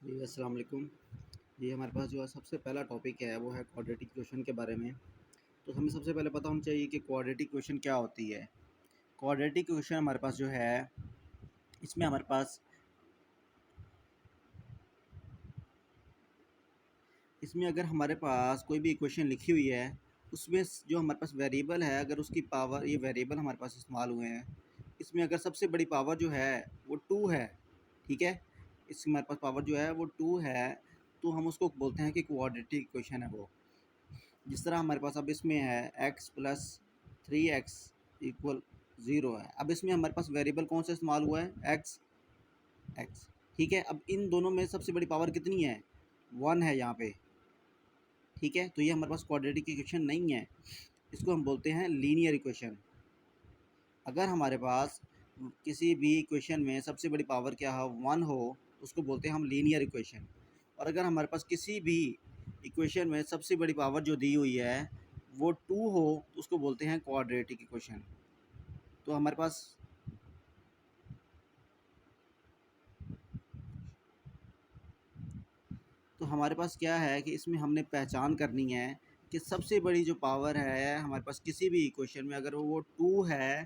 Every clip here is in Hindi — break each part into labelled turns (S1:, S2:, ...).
S1: जी, अस्सलाम वालेकुम। जी, हमारे पास जो है सबसे पहला टॉपिक है वो है क्वाड्रेटिक इक्वेशन के बारे में। तो हमें सबसे पहले पता होना चाहिए कि क्वाड्रेटिक इक्वेशन क्या होती है। क्वाड्रेटिक इक्वेशन हमारे पास जो है इसमें हमारे पास इसमें अगर हमारे पास कोई भी इक्वेशन लिखी हुई है, उसमें जो हमारे पास वेरिएबल है, अगर उसकी पावर, ये वेरिएबल हमारे पास इस्तेमाल हुए हैं, इसमें अगर सबसे बड़ी पावर जो है वो 2 है, ठीक है? इसमें हमारे पास पावर जो है वो 2 है, तो हम उसको बोलते हैं कि क्वाड्रेटिक इक्वेशन है वो। जिस तरह हमारे पास अब इसमें है x प्लस 3x इक्वल 0 है। अब इसमें हमारे पास वेरिएबल कौन सा इस्तेमाल हुआ है? x। ठीक है, अब इन दोनों में सबसे बड़ी पावर कितनी है? 1 है यहाँ पे। ठीक है, तो ये हमारे पास क्वाड्रेटिक इक्वेशन नहीं है, इसको हम बोलते हैं लीनियर इक्वेशन। अगर हमारे पास किसी भी इक्वेशन में सबसे बड़ी पावर क्या हो, 1 हो, तो उसको बोलते हैं हम लीनियर इक्वेशन। और अगर हमारे पास किसी भी इक्वेशन में सबसे बड़ी पावर जो दी हुई है वो 2 हो, तो उसको बोलते हैं क्वाड्रेटिक इक्वेशन। तो हमारे पास क्या है कि इसमें हमने पहचान करनी है कि सबसे बड़ी जो पावर है हमारे पास किसी भी इक्वेशन में, अगर वो 2 है,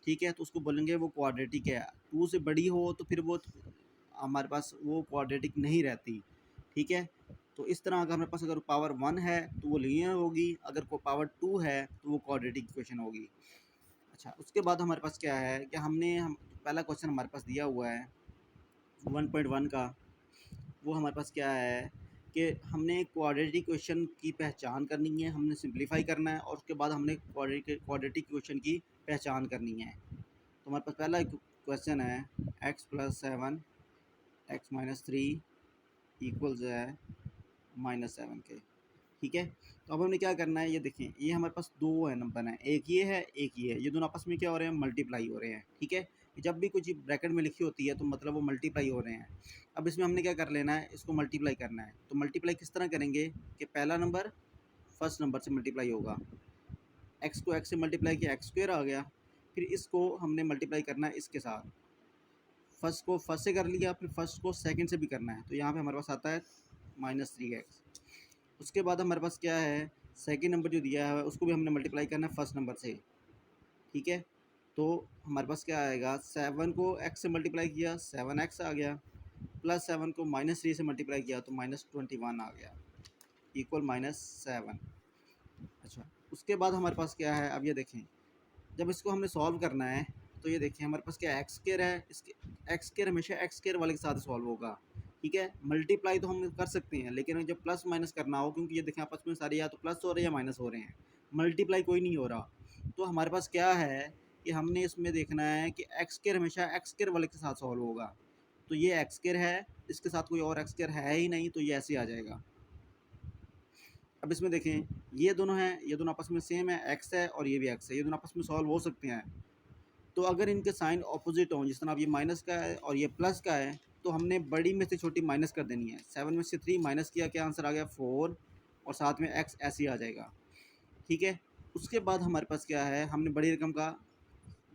S1: ठीक है, तो उसको बोलेंगे वो क्वाड्रेटिक है। 2 से बड़ी हो तो फिर वो हमारे पास वो क्वाड्रेटिक नहीं रहती। ठीक है, तो इस तरह अगर हमारे पास अगर पावर 1 है तो वो लीनियर होगी, अगर को पावर 2 है तो वो क्वाड्रेटिक इक्वेशन होगी। अच्छा, उसके बाद हमारे पास क्या है कि हम पहला क्वेश्चन हमारे पास दिया हुआ है 1.1 का। वो हमारे पास क्या है कि हमने क्वाड्रेटिक इक्वेशन की पहचान करनी है, हमने सिंप्लीफाई करना है, और उसके बाद हमने क्वाड्रेटिक इक्वेशन की पहचान करनी है। तो हमारे पास पहला क्वेश्चन है x plus 7 x minus 3 equals है -7 के। ठीक है, तो अब हमने क्या करना है, ये देखें, ये हमारे पास दो है नंबर हैं, एक ये है एक ये है, ये दोनों आपस में क्या हो रहे हैं, मल्टीप्लाई हो रहे हैं। ठीक है, जब भी कुछ ब्रैकेट में लिखी होती है तो मतलब वो मल्टीप्लाई हो रहे हैं। अब इसमें हमने क्या कर लेना है, इसको मल्टीप्लाई करना है। तो मल्टीप्लाई किस तरह करेंगे कि पहला नंबर फर्स्ट नंबर से मल्टीप्लाई होगा, एक्स को एक्स से मल्टीप्लाई किया, एक्स स्क्वेयर आ गया। फिर इसको हमने मल्टीप्लाई करना है इसके साथ, फर्स्ट को फर्स्ट से कर लिया, फिर फर्स्ट को सेकंड से भी करना है, तो यहाँ पे हमारे पास आता है -3x। उसके बाद हमारे पास क्या है, सेकंड नंबर जो दिया है उसको भी हमने मल्टीप्लाई करना है फर्स्ट नंबर से। ठीक है, तो हमारे पास क्या आएगा, 7 को x से मल्टीप्लाई किया 7x आ गया, प्लस 7 को -3 से मल्टीप्लाई किया तो -21 आ गया, इक्वल -7। अच्छा, उसके बाद हमारे पास क्या है, अब ये देखें, जब इसको हमने सॉल्व करना है तो ये देखिए हमारे पास क्या एक्स स्क्वायर है, इसके एक्स स्क्वायर हमेशा एक्स स्क्वायर वाले के साथ सॉल्व होगा। ठीक है, मल्टीप्लाई तो हम कर सकते हैं, लेकिन जब प्लस माइनस करना हो, क्योंकि ये देखें आपस में सारे या तो प्लस हो रहे हैं या माइनस हो रहे हैं, मल्टीप्लाई कोई नहीं हो रहा। तो हमारे पास क्या है कि हमने इसमें देखना है कि एक्स स्क्वायर हमेशा एक्स स्क्वायर वाले के साथ सॉल्व होगा। तो ये एक्स स्क्वायर है, इसके साथ कोई और एक्स स्क्वायर है ही नहीं, तो ये ऐसे आ जाएगा। अब इसमें देखें, ये दोनों हैं, ये दोनों आपस में सेम है, एक्स है और ये भी एक्स है, ये दोनों आपस में सॉल्व हो सकते हैं। तो अगर इनके साइन ऑपोजिट हों, जिस तरह अब ये माइनस का है और ये प्लस का है, तो हमने बड़ी में से छोटी माइनस कर देनी है। 7 में से 3 माइनस किया, क्या आंसर आ गया 4, और साथ में x ऐसे ही आ जाएगा। ठीक है, उसके बाद हमारे पास क्या है, हमने बड़ी रकम का,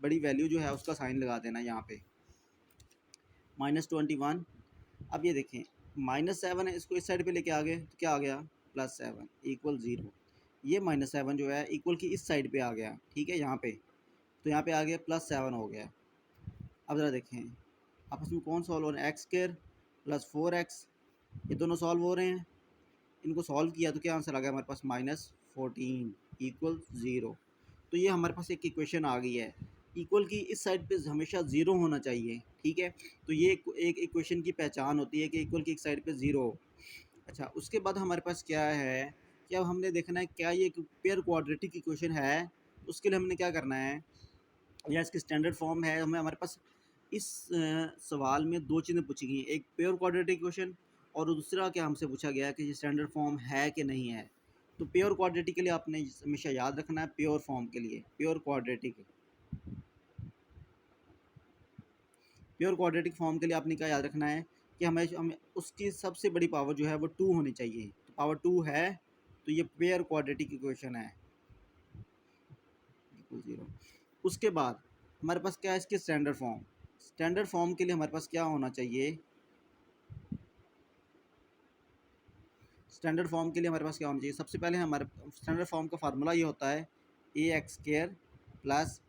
S1: बड़ी वैल्यू जो है उसका साइन लगा देना यहाँ पे, -21। अब ये देखें, -7 है, इसको इस साइड पे लेके आ गए तो क्या आ गया, +7 इक्वल 0। ये -7 जो है इक्वल की इस साइड पे आ गया, ठीक है, यहाँ पे, तो यहाँ पे आ गया +7 हो गया। अब ज़रा देखें आपस में कौन सॉल्व हो रहे हैं, एक्स स्क्र प्लस 4x, ये दोनों सॉल्व हो रहे हैं। इनको सॉल्व किया तो क्या आंसर आ गया हमारे पास, -14 इक्वल 0। तो ये हमारे पास एक इक्वेशन आ गई है, इक्वल की इस साइड पे हमेशा ज़ीरो होना चाहिए। ठीक है, तो ये एक इक्वेशन की पहचान होती है कि इक्वल की एक साइड पे ज़ीरो हो। अच्छा, उसके बाद हमारे पास क्या है कि अब हमने देखना है क्या ये एक पेयर क्वाड्रेटिक इक्वेशन है। उसके लिए हमने क्या करना है, या इसकी स्टैंडर्ड फॉर्म है, हमें हमारे पास इस सवाल में दो चीज़ें पूछी गई हैं, एक प्योर क्वाड्रेटिक इक्वेशन, और दूसरा क्या हमसे पूछा गया कि ये स्टैंडर्ड फॉर्म है कि नहीं है। तो प्योर क्वाड्रेटिक के लिए आपने हमेशा याद रखना है, प्योर फॉर्म के लिए, प्योर क्वाड्रेटिक फॉर्म के लिए आपने क्या याद रखना है कि हमें उसकी सबसे बड़ी पावर जो है वो 2 होनी चाहिए। तो पावर 2 है, तो ये प्योर क्वाड्रेटिक इक्वेशन है, इक्वल 0। उसके बाद हमारे पास क्या है, इसके स्टैंडर्ड फॉर्म के लिए हमारे पास क्या होना चाहिए, स्टैंडर्ड फॉर्म के लिए हमारे पास क्या होना चाहिए, सबसे पहले हमारे स्टैंडर्ड फॉर्म का फार्मूला ये होता है a x square plus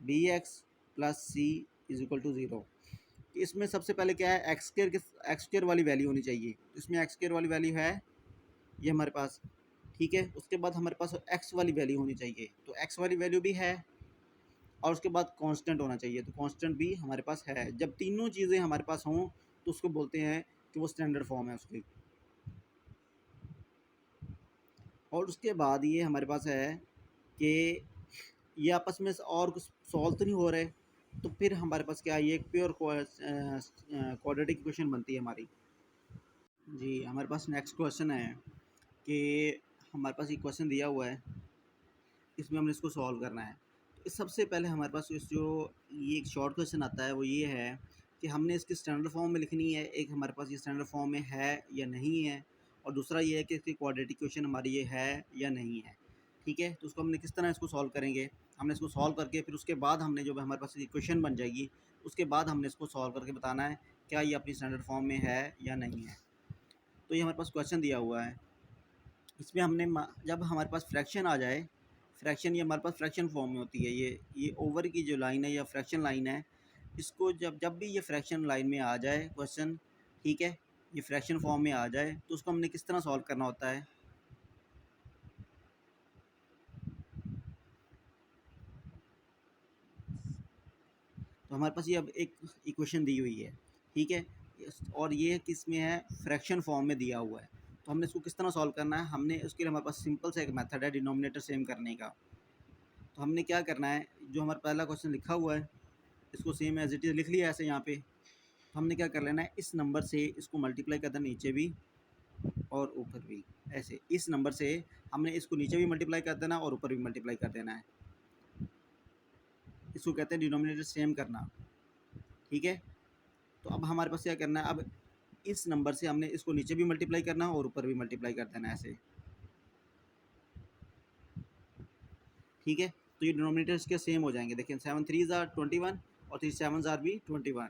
S1: b x plus c is equal to zero. इसमें सबसे पहले क्या है, एक्स स्क्र वाली वैल्यू होनी चाहिए, इसमें एक्स स्क्र वाली वैल्यू है ये हमारे पास, ठीक है। उसके बाद हमारे पास एक्स वाली वैल्यू होनी चाहिए, तो एक्स वाली वैल्यू भी है, और उसके बाद कांस्टेंट होना चाहिए, तो कांस्टेंट भी हमारे पास है। जब तीनों चीज़ें हमारे पास हों तो उसको बोलते हैं कि वो स्टैंडर्ड फॉर्म है उसकी। और उसके बाद ये हमारे पास है कि ये आपस में और कुछ सॉल्व तो नहीं हो रहे, तो फिर हमारे पास क्या है, ये एक प्योर क्वाड्रेटिक इक्वेशन बनती है हमारी। जी, हमारे पास नेक्स्ट क्वेश्चन है कि हमारे पास ये क्वेश्चन दिया हुआ है, इसमें हमने इसको सॉल्व करना है। तो सबसे पहले हमारे पास इस जो ये एक शॉर्ट क्वेश्चन आता है वो ये है कि हमने इसकी स्टैंडर्ड फॉर्म में लिखनी है, एक हमारे पास ये स्टैंडर्ड फॉर्म में है या नहीं है, और दूसरा ये है कि इसकी क्वाड्रेटिक इक्वेशन हमारी ये है या नहीं है, ठीक है। तो उसको हमने किस तरह इसको सॉल्व करेंगे, हमने इसको सॉल्व करके फिर उसके बाद हमने जो हमारे पास इक्वेशन बन जाएगी, उसके बाद हमने इसको सॉल्व करके बताना है क्या ये अपनी स्टैंडर्ड फॉर्म में है या नहीं है। तो ये हमारे पास क्वेश्चन दिया हुआ है, इसमें हमने जब हमारे पास फ्रैक्शन आ जाए, फ्रैक्शन ये हमारे पास फ्रैक्शन फॉर्म में होती है, ये ओवर की जो लाइन है या फ्रैक्शन लाइन है, इसको जब जब भी ये फ्रैक्शन लाइन में आ जाए क्वेश्चन, ठीक है, ये फ्रैक्शन फॉर्म में आ जाए, तो उसको हमने किस तरह सॉल्व करना होता है। तो हमारे पास ये अब एक इक्वेशन दी हुई है, ठीक है, और ये किस में है, फ्रैक्शन फॉर्म में दिया हुआ है। तो हमने इसको किस तरह सॉल्व करना है, हमने उसके लिए हमारे पास सिंपल सा एक मेथड है डिनोमिनेटर सेम करने का। तो हमने क्या करना है, जो हमारा पहला क्वेश्चन लिखा हुआ है इसको सेम एज इट इज़ लिख लिया ऐसे यहाँ पे। तो हमने क्या कर लेना है, इस नंबर से इसको मल्टीप्लाई कर देना नीचे भी और ऊपर भी, ऐसे इस नंबर से हमने इसको नीचे भी मल्टीप्लाई कर देना और ऊपर भी मल्टीप्लाई कर देना है, इसको कहते हैं डिनोमिनेटर सेम करना, ठीक है। तो अब हमारे पास क्या करना है, अब इस नंबर से हमने इसको नीचे भी मल्टीप्लाई करना है और ऊपर भी मल्टीप्लाई कर देना है ऐसे, ठीक है। तो ये डिनोमिनेटर इसके सेम हो जाएंगे, देखिए 7 3 ज़ार 21 और 3 7 ज़ार भी 21,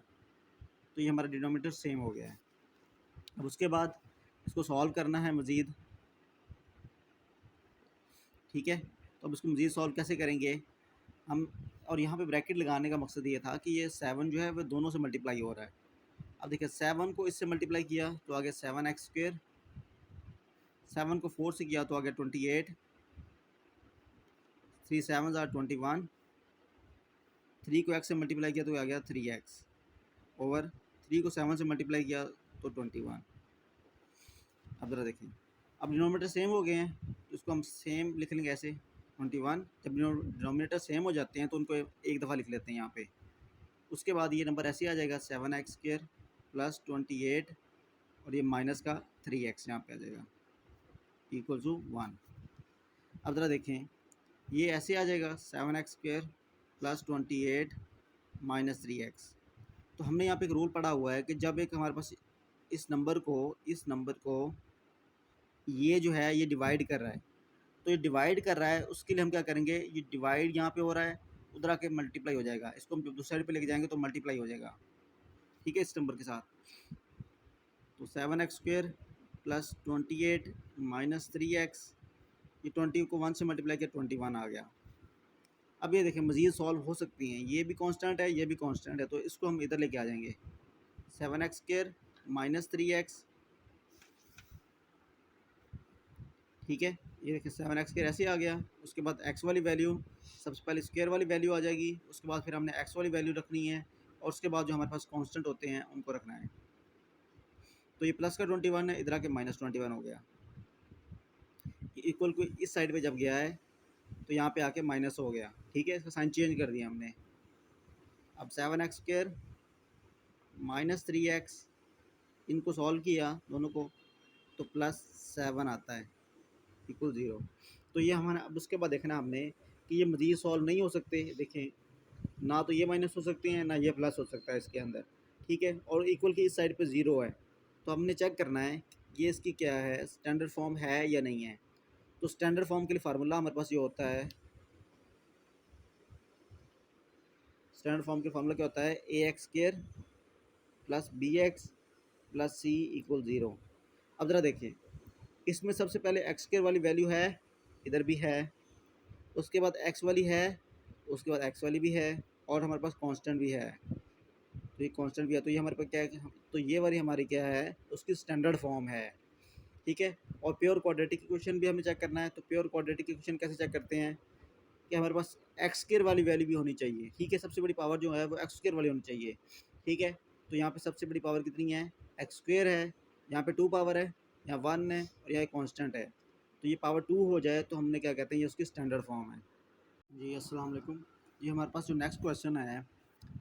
S1: तो ये हमारा डिनोमिनेटर सेम हो गया है। अब उसके बाद इसको सॉल्व करना है मज़ीद, ठीक है। तो अब इसको मज़ीद सॉल्व कैसे करेंगे हम, और यहाँ पे ब्रैकेट लगाने का मकसद ये था कि ये 7 जो है वो दोनों से मल्टीप्लाई हो रहा है। अब देखिए 7 को इससे मल्टीप्लाई किया तो आगे 7x स्क्वायर, 7 को 4 से किया तो आगे 28, 3 7 ज़ार 21, 3 को x से मल्टीप्लाई किया तो आ गया 3x, ओवर 3 को 7 से मल्टीप्लाई किया तो 21। अब ज़रा देखें, अब डिनोमिनेटर सेम हो गए हैं, तो इसको हम सेम लिख लेंगे ऐसे 21। जब डिनोमिनेटर सेम हो जाते हैं तो उनको एक दफ़ा लिख लेते हैं यहाँ पे। उसके बाद ये नंबर ऐसे आ जाएगा 7x स्क्वायर प्लस 28 और ये माइनस का 3x यहाँ पे आ जाएगा इक्वल टू 1। अब ज़रा देखें, ये ऐसे आ जाएगा 7x square plus 28 minus 3x। तो हमने यहाँ पे एक रूल पढ़ा हुआ है कि जब एक हमारे पास इस नंबर को ये जो है ये डिवाइड कर रहा है, तो ये डिवाइड कर रहा है उसके लिए हम क्या करेंगे, ये डिवाइड यहाँ पे हो रहा है, उधर आके मल्टीप्लाई हो जाएगा, इसको हम जब दूसरी साइड पे लेके जाएंगे तो मल्टीप्लाई हो जाएगा, ठीक है, इस नंबर के साथ। तो 7x square plus 28 minus 3x, ये 20 को 1 से मल्टीप्लाई किया 21 आ गया। अब ये देखें मज़ीद सॉल्व हो सकती हैं, ये भी कांस्टेंट है ये भी कांस्टेंट है, तो इसको हम इधर लेके आ जाएंगे 7x स्क्वायर माइनस 3x, ठीक है। ये देखिए 7x स्क्वायर ऐसे आ गया, उसके बाद x वाली वैल्यू, सबसे पहले स्क्वायर वाली वैल्यू आ जाएगी, उसके बाद फिर हमने x वाली वैल्यू रखनी है, और उसके बाद जो हमारे पास कांस्टेंट होते हैं उनको रखना है। तो ये प्लस का 21 है, इधर आके माइनस 21 हो गया, इक्वल को इस साइड पे जब गया है तो यहाँ पे आके माइनस हो गया, ठीक है, इसका साइन चेंज कर दिया हमने। अब 7x स्क्वायर माइनस 3x, इनको सॉल्व किया दोनों को तो प्लस 7 आता है इक्वल 0। तो ये हमारा, अब उसके बाद देखना हमने कि ये मज़ीद सॉल्व नहीं हो सकते, देखें ना तो ये माइनस हो सकते हैं ना ये प्लस हो सकता है इसके अंदर, ठीक है, और इक्वल की इस साइड पे 0 है, तो हमने चेक करना है ये इसकी क्या है, स्टैंडर्ड फॉर्म है या नहीं है। तो स्टैंडर्ड फॉर्म के लिए फार्मूला हमारे पास ये होता है, स्टैंडर्ड फॉर्म के फार्मूला क्या होता है, a x square plus b x plus c equal 0। अब ज़रा देखिए इसमें सबसे पहले एक्स स्क्वायर वाली वैल्यू है, इधर भी है, उसके बाद एक्स वाली है, उसके बाद एक्स वाली भी है, और हमारे पास कांस्टेंट भी है। तो ये कांस्टेंट भी है, तो ये हमारे पास क्या है कि तो ये वाली हमारी क्या है, उसकी स्टैंडर्ड फॉर्म है। ठीक है। और प्योर क्वाड्रेटिक इक्वेशन भी हमें चेक करना है। तो प्योर क्वाड्रेटिक इक्वेशन कैसे चेक करते हैं कि हमारे पास एक्स स्क्वायर वाली वैल्यू भी होनी चाहिए। ठीक है, सबसे बड़ी पावर जो है वो एक्स स्क्वायर वाली होनी चाहिए। ठीक है, तो यहाँ पे सबसे बड़ी पावर कितनी है, एक्स स्क्वायर है, यहाँ पे 2 पावर है, यहाँ 1 है, और यहाँ कांस्टेंट है। तो ये पावर 2 हो जाए तो हमने क्या कहते हैं, ये उसकी स्टैंडर्ड फॉर्म है। जी अस्सलाम वालेकुम। ये हमारे पास जो नेक्स्ट क्वेश्चन है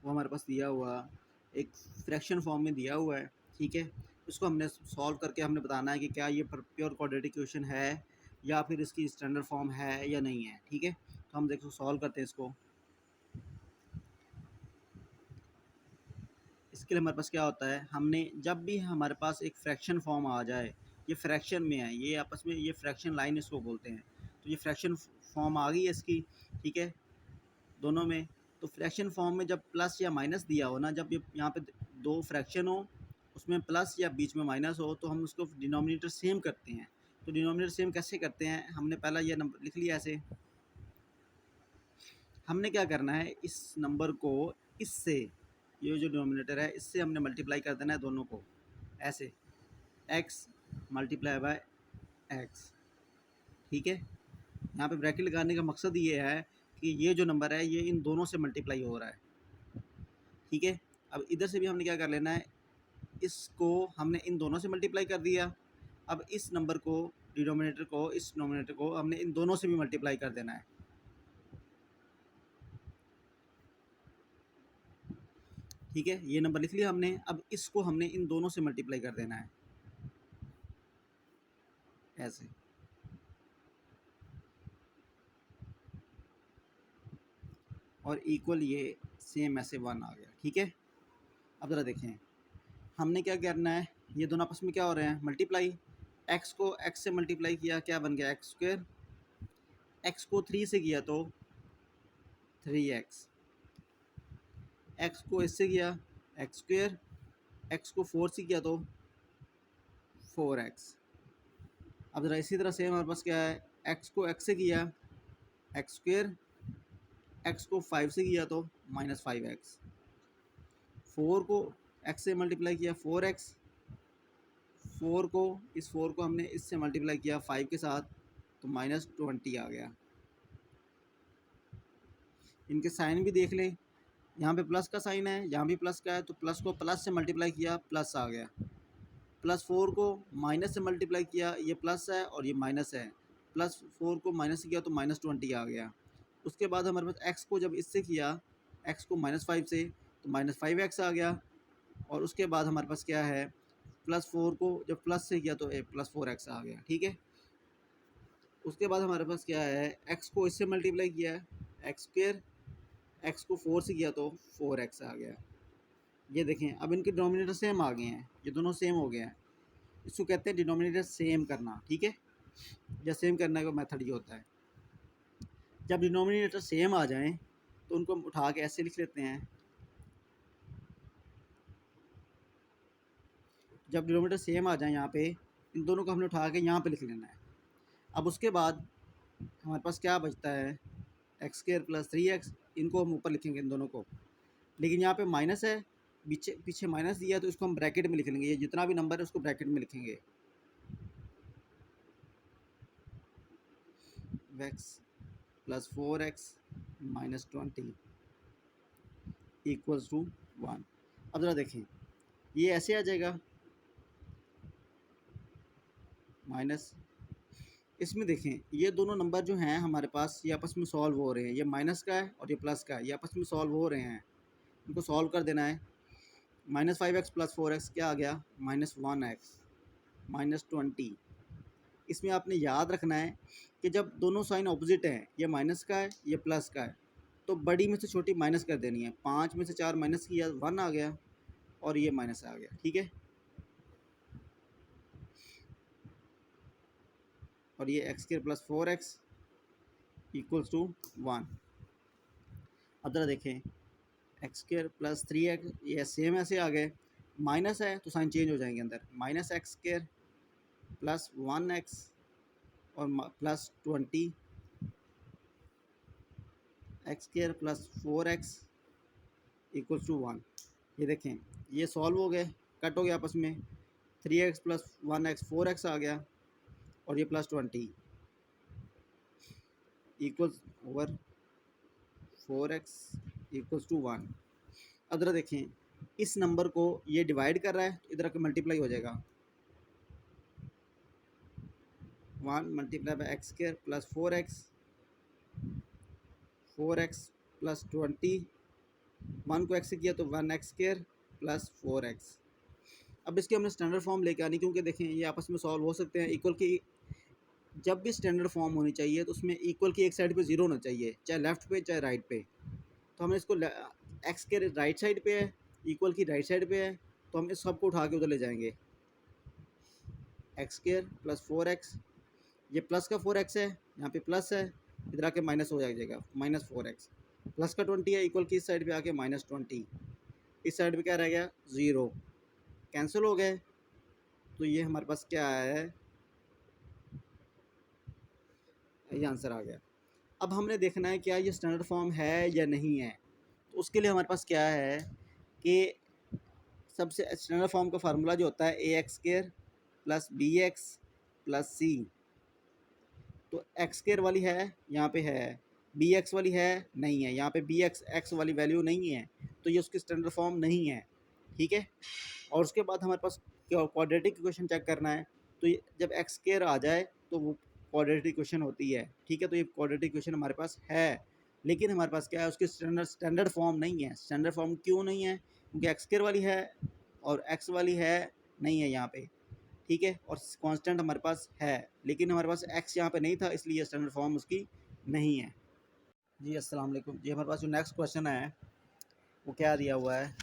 S1: वो हमारे पास दिया हुआ एक फ्रैक्शन फॉर्म में दिया हुआ है। ठीक है, इसको हमने सॉल्व करके हमने बताना है कि क्या ये प्योर क्वाड्रेटिक इक्वेशन है या फिर इसकी स्टैंडर्ड फॉर्म है या नहीं है। ठीक है, तो हम देखो सॉल्व करते हैं इसको। इसके लिए हमारे पास क्या होता है, हमने जब भी हमारे पास एक फ्रैक्शन फॉर्म आ जाए, ये फ्रैक्शन में है, ये आपस में ये फ्रैक्शन लाइन इसको बोलते हैं। तो ये फ्रैक्शन फॉर्म आ गई है इसकी। ठीक है, दोनों में। तो फ्रैक्शन फॉर्म में जब प्लस या माइनस दिया हो ना, जब ये यहाँ पे दो फ्रैक्शन हो, उसमें प्लस या बीच में माइनस हो, तो हम उसको डिनोमिनेटर सेम करते हैं। तो डिनोमिनेटर सेम कैसे करते हैं, हमने पहला ये नंबर लिख लिया ऐसे। हमने क्या करना है, इस नंबर को इससे, ये जो डिनोमिनेटर है इससे हमने मल्टीप्लाई कर देना है दोनों को, ऐसे x मल्टीप्लाई बाय x। ठीक है, यहाँ पे ब्रैकेट लगाने का मकसद ये है कि ये जो नंबर है ये इन दोनों से मल्टीप्लाई हो रहा है। ठीक है, अब इधर से भी हमने क्या कर लेना है, इसको हमने इन दोनों से मल्टीप्लाई कर दिया। अब इस नंबर को, डिनोमिनेटर को, इस डिनोमिनेटर को हमने इन दोनों से भी मल्टीप्लाई कर देना है। ठीक है, ये नंबर लिख लिया हमने। अब इसको हमने इन दोनों से मल्टीप्लाई कर देना है ऐसे। और इक्वल ये सेम ऐसे 1 आ गया। ठीक है, अब ज़रा देखें हमने क्या करना है, ये दोनों आपस में क्या हो रहे हैं, मल्टीप्लाई। एक्स को एक्स से मल्टीप्लाई किया, क्या बन गया, एक्स स्क्वायर। एक्स को 3 से किया तो 3x, एक्स को इससे किया एक्स स्क्वायर, एक्स को 4 से किया तो 4x। अब ज़रा इसी तरह से हमारे पास क्या है, एक्स को एक्स से किया एक्स स्क्वायर, एक्स को 5 से किया तो -5x, 4 को एक्स से मल्टीप्लाई किया 4x, 4 को, इस 4 को हमने इससे मल्टीप्लाई किया 5 के साथ तो -20 आ गया। इनके साइन भी देख लें, यहाँ पे प्लस का साइन है, यहाँ भी प्लस का है, तो प्लस को प्लस से मल्टीप्लाई किया प्लस आ गया। +4 को माइनस से मल्टीप्लाई किया, ये प्लस है और ये माइनस है, +4 को माइनस से किया तो -20 आ गया। उसके बाद हमारे पास x को जब इससे किया, x को -5 से तो -5x आ गया। और उसके बाद हमारे पास क्या है, +4 को जब प्लस से किया तो +4x आ गया। ठीक है, उसके बाद हमारे पास क्या है, x को इससे मल्टीप्लाई किया है एक्स स्क्वायर, एक्स को 4 से किया तो 4x आ गया। ये देखें अब इनके डिनोमिनेटर सेम आ गए हैं, ये दोनों सेम हो गए हैं। इसको कहते हैं डिनोमिनेटर सेम करना। ठीक है, या सेम करने का मेथड ये होता है, जब डिनोमिनेटर सेम आ जाएं तो उनको हम उठा के ऐसे लिख लेते हैं। जब डिनोमिनेटर सेम आ जाए, यहाँ पे इन दोनों को हमने उठा के यहाँ पे लिख लेना है। अब उसके बाद हमारे पास क्या बचता है, एक्स स्क्वायर प्लस 3x, इनको हम ऊपर लिखेंगे इन दोनों को। लेकिन यहाँ पे माइनस है, पीछे पीछे माइनस दिया है तो इसको हम ब्रैकेट में लिख लेंगे, ये जितना भी नंबर है उसको ब्रैकेट में लिखेंगे। x plus 4x minus 20 equals to 1। अब ज़रा देखें ये ऐसे आ जाएगा माइनस, इसमें देखें ये दोनों नंबर जो हैं हमारे पास ये आपस में सॉल्व हो रहे हैं, ये माइनस का है और ये प्लस का है, ये आपस में सॉल्व हो रहे हैं, इनको सॉल्व कर देना है। -5x प्लस 4x क्या आ गया, -1x -20। इसमें आपने याद रखना है कि जब दोनों साइन ऑपोजिट हैं, ये माइनस का है ये प्लस का है, तो बड़ी में से छोटी माइनस कर देनी है। 5 में से 4 माइनस किया 1 आ गया और ये माइनस आ गया। ठीक है, और ये x square plus 4x equals to 1। अब ज़रा देखें एक्स स्क्वायर प्लस 3x, ये सेम ऐसे आ गए, माइनस है तो साइन चेंज हो जाएंगे अंदर, -x स्क्वायर प्लस 1x और plus 20 x square plus 4x equals to 1। ये देखें ये सॉल्व हो गए, कट हो गया आपस में, 3x प्लस 1x 4x आ गया और ये plus 20 equals over 4x equals to 1। Other देखें इस नंबर को ये डिवाइड कर रहा है तो इधर का मल्टीप्लाई हो जाएगा, 1 multiply by x square plus 4x plus 20, 1 को x से किया तो 1x स्क्र प्लस 4x। अब इसके हमने स्टैंडर्ड फॉर्म लेके आनी, क्योंकि देखें ये आपस में सॉल्व हो सकते हैं। इक्वल की जब भी स्टैंडर्ड फॉर्म होनी चाहिए तो उसमें इक्वल की एक साइड पे ज़ीरो होना चाहिए, चाहे लेफ़्ट पे चाहे राइट पे। तो हमें इसको एक्स के राइट साइड पे है, इक्वल की राइट साइड पे है, तो हम इस सब को उठा के उधर ले जाएंगे, एक्स स्क्र प्लस 4x, ये प्लस का 4x है, यहाँ पे प्लस है, इधर आके माइनस हो जाएगा, माइनस 4x, प्लस का 20 है, इक्वल की इस साइड पे आके माइनस 20, इस साइड पे क्या रह गया 0, कैंसिल हो गए। तो ये हमारे पास क्या आया है, ये आंसर आ गया। अब हमने देखना है क्या ये स्टैंडर्ड फॉर्म है या नहीं है। तो उसके लिए हमारे पास क्या है कि सबसे स्टैंडर्ड फॉर्म का फार्मूला जो होता है a x square plus b x plus c. तो एक्स स्क्र वाली है, यहाँ पे है, बी एक्स वाली है नहीं है, यहाँ पे बी एक्स एक्स वाली वैल्यू नहीं है, तो ये उसकी स्टैंडर्ड फॉर्म नहीं है, ठीक है। और उसके बाद हमारे पास क्वाड्रेटिक इक्वेशन चेक करना है, तो ये जब एक्स स्क्र आ जाए तो वो क्वाड्रेटिक इक्वेशन होती है, ठीक है। तो ये क्वाड्रेटिक इक्वेशन हमारे पास है, लेकिन हमारे पास क्या है उसकी स्टैंडर्ड फॉर्म नहीं है। स्टैंडर्ड फॉर्म क्यों नहीं है, क्योंकि एक्स स्क्र वाली है और एक्स वाली है नहीं है यहाँ पे, ठीक है। और कांस्टेंट हमारे पास है, लेकिन हमारे पास एक्स यहाँ पे नहीं था, इसलिए स्टैंडर्ड फॉर्म उसकी नहीं है। जी अस्सलाम वालेकुम जी। हमारे पास जो नेक्स्ट क्वेश्चन है वो क्या दिया हुआ है,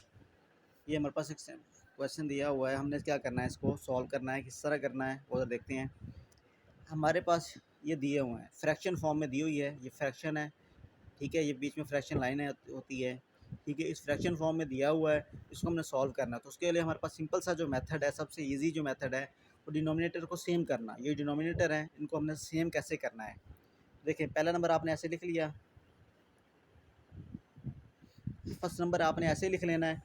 S1: ये हमारे पास एक क्वेश्चन दिया हुआ है, हमने क्या करना है, इसको सॉल्व करना है, किस तरह करना है वो देखते हैं। हमारे पास ये दिए हुए हैं, फ्रैक्शन फॉर्म में दी हुई है, ये फ्रैक्शन है, ठीक है, ये बीच में फ्रैक्शन लाइनें होती है, ठीक है। इस फ्रैक्शन फॉर्म में दिया हुआ है, इसको हमने सॉल्व करना है। तो उसके लिए हमारे पास सिंपल सा जो मेथड है, सबसे ईजी जो मेथड है वो डिनोमिनेटर को सेम करना। ये डिनोमिनेटर है, इनको हमने सेम कैसे करना है, देखें पहला नंबर आपने ऐसे लिख लिया, फर्स्ट नंबर आपने ऐसे लिख लेना है,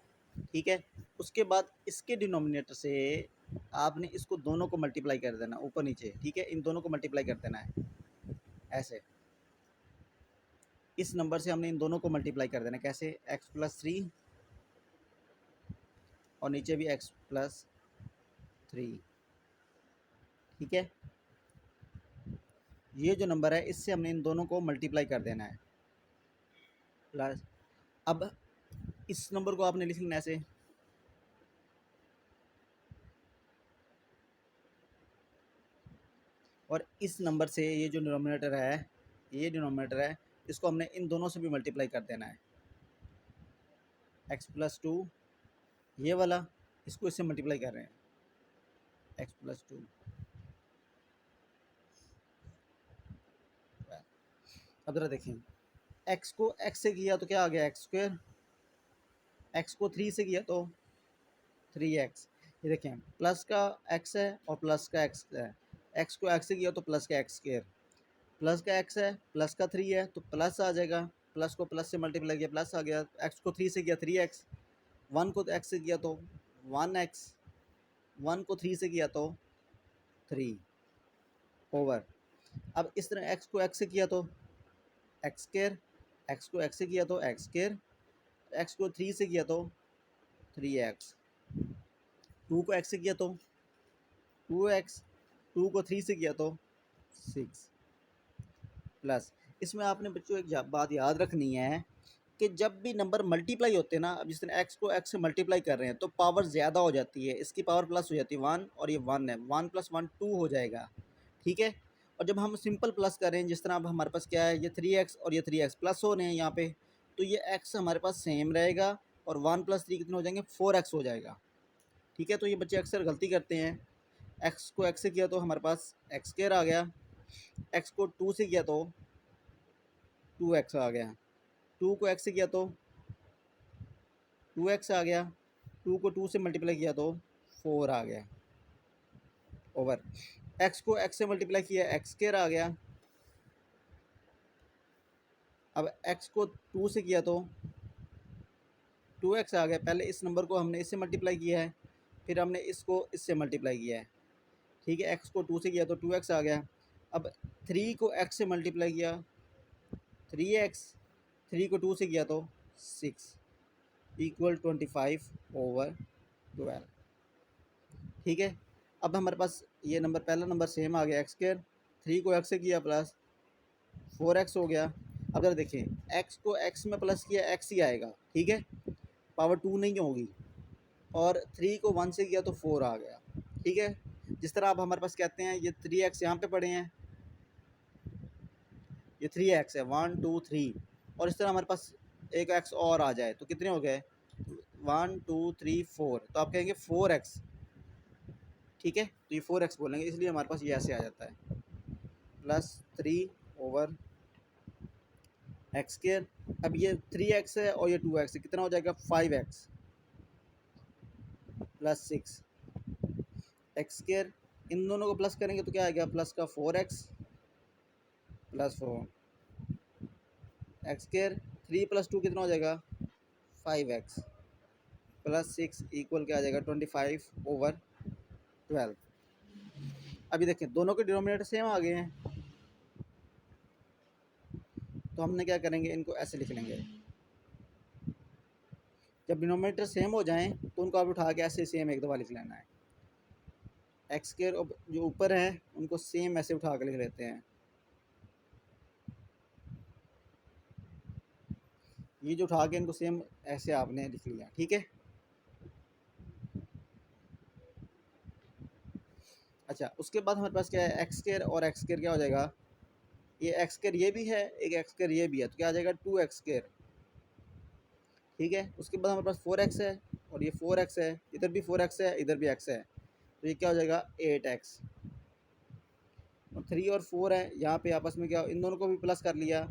S1: ठीक है। उसके बाद इसके डिनोमिनेटर से आपने इसको दोनों को मल्टीप्लाई कर देना ऊपर नीचे, ठीक है, इन दोनों को मल्टीप्लाई कर देना है ऐसे। इस नंबर से हमने इन दोनों को मल्टीप्लाई कर देना, कैसे, x प्लस 3 और नीचे भी x प्लस 3, ठीक है। ये जो नंबर है इससे हमने इन दोनों को मल्टीप्लाई कर देना है प्लस। अब इस नंबर को आपने लिख लेना ऐसे, और इस नंबर से ये जो डिनोमिनेटर है, ये डिनोमिनेटर है, इसको हमने इन दोनों से भी मल्टीप्लाई कर देना है, x प्लस 2 ये वाला, इसको इससे मल्टीप्लाई कर रहे हैं, x प्लस 2। अब जरा देखें, x को x से किया तो क्या आ गया एक्स स्क्र, x को 3 से किया तो 3x। ये देखें प्लस का x है और प्लस का x है, x को x से किया तो प्लस का एक्स स्क्र, प्लस का x है, प्लस का 3 है तो प्लस आ जाएगा, प्लस को प्लस से मल्टीप्लाई किया प्लस आ गया, x को 3 से किया 3x, 1 को x से किया तो 1x, 1 को 3 से किया तो 3 ओवर। अब इस तरह x को x से किया तो एक्स स्क्र, x को x से किया तो एक्स स्क्र, x को 3 से किया तो 3x, 2 को x से किया तो 2x, 2 को 3 से किया तो 6 प्लस। इसमें आपने बच्चों एक बात याद रखनी है कि जब भी नंबर मल्टीप्लाई होते हैं ना, अब जिस तरह x को x से मल्टीप्लाई कर रहे हैं तो पावर ज़्यादा हो जाती है, इसकी पावर प्लस हो जाती है 1 और ये 1 है, 1 प्लस 1 2 हो जाएगा, ठीक है। और जब हम सिंपल प्लस कर रहे हैं, जिस तरह अब हमारे पास क्या है, ये 3x और ये 3x प्लस हो रहे हैं यहाँ पे, तो ये x हमारे पास सेम रहेगा और 1 प्लस 3 कितने हो जाएंगे, 4x हो जाएगा, ठीक है। तो ये बच्चे अक्सर गलती करते हैं, x को x से किया तो हमारे पास एक्स स्क्र आ गया, x को 2 से किया तो 2x आ गया, 2 को x से किया तो 2x आ गया, 2 को 2 से मल्टीप्लाई किया तो 4 आ गया, ओवर एक्स को एक्स से मल्टीप्लाई किया, एक्स स्क्वायर आ गया। अब एक्स को 2 से किया तो 2x आ गया। पहले इस नंबर को हमने इससे मल्टीप्लाई किया है, फिर हमने इसको इससे मल्टीप्लाई किया है, ठीक है। एक्स को 2 से किया तो 2x आ गया। अब 3 को x से मल्टीप्लाई किया 3x, 3 को 2 से किया तो 6 इक्वल 25/12, ठीक है। अब हमारे पास ये नंबर, पहला नंबर सेम आ गया, एक्स स्क्वायर। 3 को x से किया प्लस 4x हो गया। अब जरा देखिए, x को x में प्लस किया x ही आएगा, ठीक है, पावर 2 नहीं होगी। और 3 को 1 से किया तो 4 आ गया, ठीक है। जिस तरह आप हमारे पास कहते हैं ये 3x यहाँ पे पड़े हैं, ये 3x है, 1 2 3, और इस तरह हमारे पास एक x और आ जाए तो कितने हो गए, 1 2 3 4, तो आप कहेंगे 4x, ठीक है। तो ये 4x बोलेंगे, इसलिए हमारे पास ये ऐसे आ जाता है +3/x²। अब ये 3x है और ये 2x है, कितना हो जाएगा 5x +6 x²। इन दोनों को प्लस करेंगे तो क्या आएगा, प्लस का 4x +4 x²। 3 + 2 कितना हो जाएगा 5x +6 इक्वल क्या आ जाएगा 25/12। अभी देखें दोनों के डिनोमिनेटर सेम आ गए हैं, तो हमने क्या करेंगे, इनको ऐसे लिख लेंगे। जब डिनोमिनेटर सेम हो जाएं तो उनको आप उठा के ऐसे सेम एक दफ़ा लिख लेना है। x² जो ऊपर है उनको सेम ऐसे उठा के लिख लेते हैं। ये जो उठा के इनको सेम ऐसे आपने लिख लिया, ठीक है। अच्छा, उसके बाद हमारे पास क्या है, x² और x² क्या हो जाएगा, ये x² ये भी है, एक x² ये भी है, तो क्या आ जाएगा 2x², ठीक है। उसके बाद हमारे पास 4x है और ये 4x है, इधर भी 4x है, इधर भी x है, तो ये क्या हो जाएगा 8x। और 3 और 4 है, यहाँ पे आपस में क्या, इन दोनों को भी प्लस कर लिया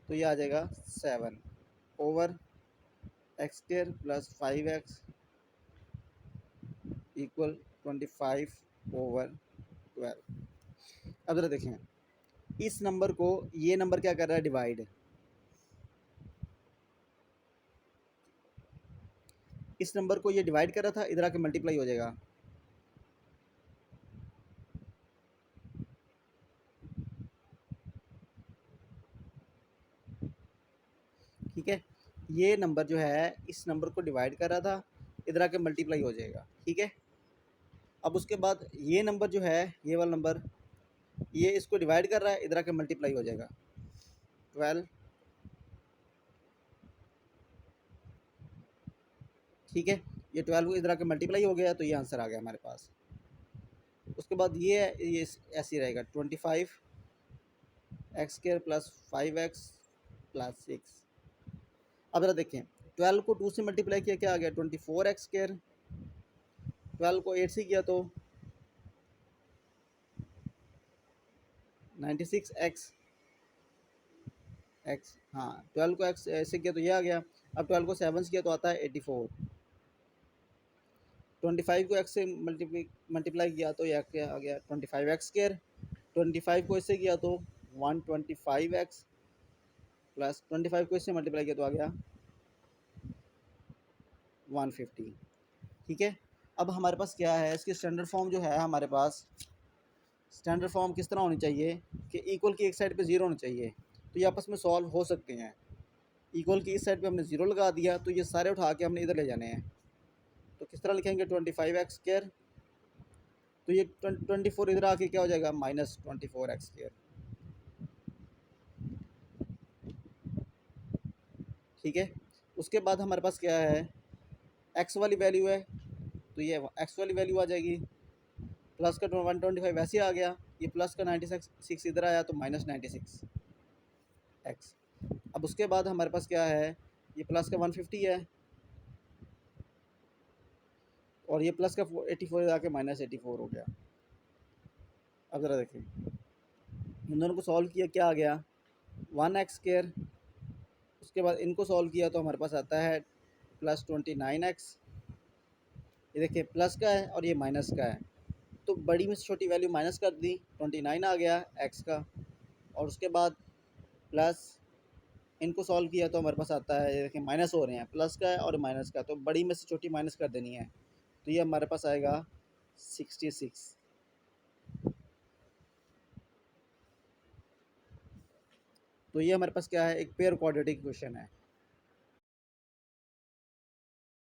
S1: तो ये आ जाएगा 7/x² + 5x इक्वल 25/12। अब ज़रा देखें, इस नंबर को ये नंबर क्या कर रहा है, डिवाइड। इस नंबर को ये डिवाइड कर रहा था, इधर आके मल्टीप्लाई हो जाएगा, ठीक है। ये नंबर जो है इस नंबर को डिवाइड कर रहा था, इधर आके मल्टीप्लाई हो जाएगा, ठीक है। अब उसके बाद ये नंबर जो है, ये वाला नंबर, ये इसको डिवाइड कर रहा है, इधर आके मल्टीप्लाई हो जाएगा 12, ठीक है। ये 12 को इधर आके मल्टीप्लाई हो गया तो ये आंसर आ गया हमारे पास। उसके बाद ये ऐसे ही रहेगा 25x² + 5x + 6। अब ज़रा देखें, 12 को 2 से मल्टीप्लाई किया, क्या आ गया 24x²। 12 को 8 से किया तो 96x, हाँ 12 को x से किया तो ये आ गया। अब 12 को 7 से किया तो आता है 84। 25 को x से मल्टीप्लाई किया तो यह क्या आ गया 25x²। 25 को इससे किया तो 125x + 25 को इससे मल्टीप्लाई किया तो आ गया 150, ठीक है। अब हमारे पास क्या है, इसकी स्टैंडर्ड फॉर्म जो है हमारे पास, स्टैंडर्ड फॉर्म किस तरह होनी चाहिए कि इक्वल की एक साइड पे ज़ीरो होनी चाहिए, तो ये आपस में सॉल्व हो सकते हैं। इक्वल की इस साइड पे हमने ज़ीरो लगा दिया तो ये सारे उठा के हमने इधर ले जाने हैं, तो किस तरह लिखेंगे 25x², तो ये 24 इधर आके क्या हो जाएगा -24x², ठीक है। उसके बाद हमारे पास क्या है, x वाली वैल्यू है तो ये x वाली वैल्यू आ जाएगी, प्लस का 125 वैसे आ गया, ये प्लस का 96 इधर आया तो -96x। अब उसके बाद हमारे पास क्या है, ये प्लस का 150 है और ये प्लस का 84 आके -84 हो गया। अब ज़रा देखिए, इन दोनों को सॉल्व किया, क्या आ गया 1x²। उसके बाद इनको सॉल्व किया तो हमारे पास आता है +29x। ये देखिए प्लस का है और ये माइनस का है, तो बड़ी में से छोटी वैल्यू माइनस कर दी, 29 आ गया एक्स का, और उसके बाद प्लस इनको सॉल्व किया तो हमारे पास आता है, ये देखिए माइनस हो रहे हैं, प्लस का है और माइनस का, तो बड़ी में से छोटी माइनस कर देनी है, तो ये हमारे पास आएगा 66। तो ये हमारे पास क्या है, एक पेयर क्वाड्रेटिक क्वेश्चन है।